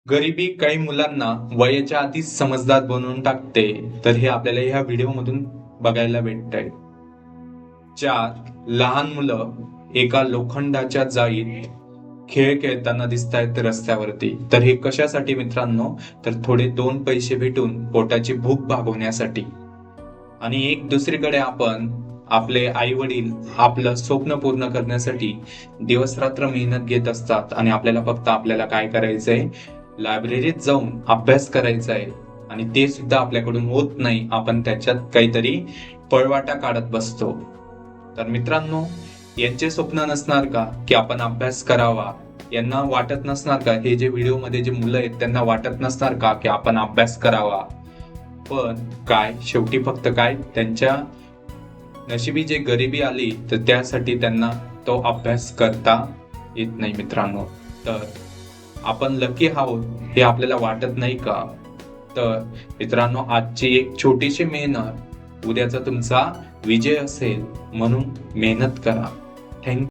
गरिबी काही मुलांना वयाच्या आधीच समजदार बनवून टाकते, तर हे आपल्याला ह्या व्हिडिओमधून बघायला भेटतंय. 4 लहान मुलं एका लोखंडाच्या जाळीत खेळ खेळताना दिसतायत रस्त्यावरती. तर हे कशासाठी मित्रांनो? तर थोडे 2 पैसे भेटून पोटाची भूक भागवण्यासाठी. आणि एक दुसरीकडे आपण आपले आई वडील आपलं स्वप्न पूर्ण करण्यासाठी दिवस रात्र मेहनत घेत असतात आणि आपल्याला फक्त काय करायचंय, लायब्ररीत जाऊन अभ्यास करायचा आहे. आणि ते सुद्धा आपल्याकडून होत नाही. आपण त्याच्यात काहीतरी पळवाटा काढत बसतो. तर मित्रांनो, यांचे स्वप्न नसणार का की आपण अभ्यास करावा? यांना वाटत नसणार का, हे जे व्हिडिओ मध्ये जे मुलं आहेत त्यांना वाटत नसणार का की आपण अभ्यास करावा? पण काय शेवटी फक्त त्यांच्या नशिबी जे गरिबी आली, तर त्यासाठी त्यांना तो अभ्यास करता येत नाही मित्रांनो. तर आपण लकी आहोत हे आपल्याला वाटत नाही का? तर मित्रांनो, आजची एक छोटीशी मेहनत उद्याचा तुमचा विजय असेल, म्हणून मेहनत करा. थँक्यू.